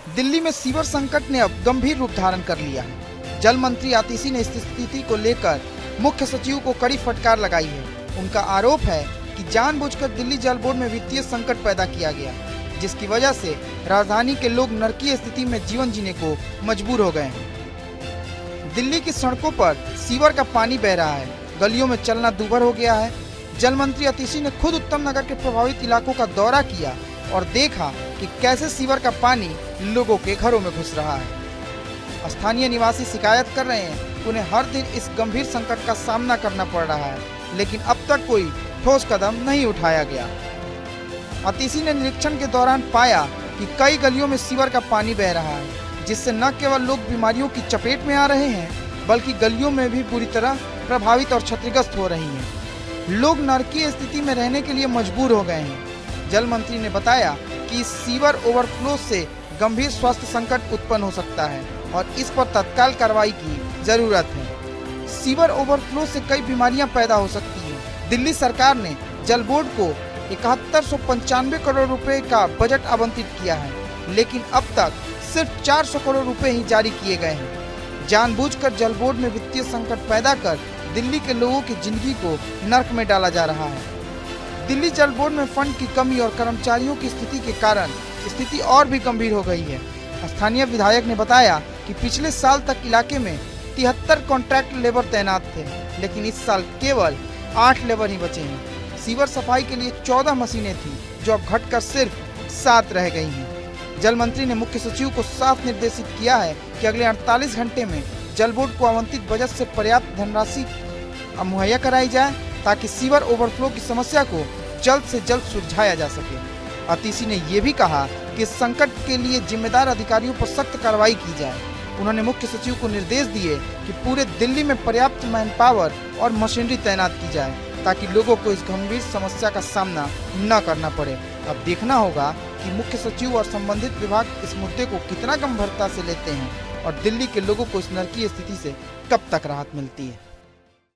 दिल्ली में सीवर संकट ने अब गंभीर रूप धारण कर लिया है। जल मंत्री आतिशी ने इस स्थिति को लेकर मुख्य सचिव को कड़ी फटकार लगाई है। उनका आरोप है कि जानबूझकर दिल्ली जल बोर्ड में वित्तीय संकट पैदा किया गया, जिसकी वजह से राजधानी के लोग नरकीय स्थिति में जीवन जीने को मजबूर हो गए हैं। दिल्ली की सड़कों पर सीवर का पानी बह रहा है, गलियों में चलना दूभर हो गया है। जल मंत्री आतिशी ने खुद उत्तम नगर के प्रभावित इलाकों का दौरा किया और देखा कि कैसे सीवर का पानी लोगों के घरों में घुस रहा है। स्थानीय निवासी शिकायत कर रहे हैं कि उन्हें हर दिन इस गंभीर संकट का सामना करना पड़ रहा है, लेकिन अब तक कोई ठोस कदम नहीं उठाया गया। आतिशी ने निरीक्षण के दौरान पाया कि कई गलियों में सीवर का पानी बह रहा है, जिससे न केवल लोग बीमारियों की चपेट में आ रहे हैं, बल्कि गलियों में भी बुरी तरह प्रभावित और क्षतिग्रस्त हो रही हैं। लोग नरकीय स्थिति में रहने के लिए मजबूर हो गए हैं। जल मंत्री ने बताया कि इस सीवर ओवरफ्लो से गंभीर स्वास्थ्य संकट उत्पन्न हो सकता है और इस पर तत्काल कार्रवाई की जरूरत है। सीवर ओवरफ्लो से कई बीमारियां पैदा हो सकती हैं। दिल्ली सरकार ने जल बोर्ड को 7195 करोड़ रुपए का बजट आवंटित किया है, लेकिन अब तक सिर्फ 400 करोड़ रुपए ही जारी किए गए हैं। जानबूझकर जल बोर्ड में वित्तीय संकट पैदा कर दिल्ली के लोगों की जिंदगी को नर्क में डाला जा रहा है। दिल्ली जल बोर्ड में फंड की कमी और कर्मचारियों की स्थिति के कारण स्थिति और भी गंभीर हो गई है। स्थानीय विधायक ने बताया कि पिछले साल तक इलाके में 73 कॉन्ट्रैक्ट लेबर तैनात थे, लेकिन इस साल केवल 8 लेबर ही बचे हैं। सीवर सफाई के लिए 14 मशीनें थीं, जो अब घटकर सिर्फ 7 रह गई हैं। जल मंत्री ने मुख्य सचिव को साफ निर्देशित किया है कि अगले 48 घंटे में जल बोर्ड को आवंटित बजट से पर्याप्त धनराशि मुहैया कराई जाए, ताकि सीवर ओवरफ्लो की समस्या को जल्द से जल्द सुलझाया जा सके। आतिशी ने ये भी कहा कि इस संकट के लिए जिम्मेदार अधिकारियों पर सख्त कार्रवाई की जाए। उन्होंने मुख्य सचिव को निर्देश दिए कि पूरे दिल्ली में पर्याप्त मैन पावर और मशीनरी तैनात की जाए, ताकि लोगों को इस गंभीर समस्या का सामना न करना पड़े। अब देखना होगा कि मुख्य सचिव और संबंधित विभाग इस मुद्दे को कितना गंभीरता से लेते हैं और दिल्ली के लोगों को इस नरकीय स्थिति से कब तक राहत मिलती है।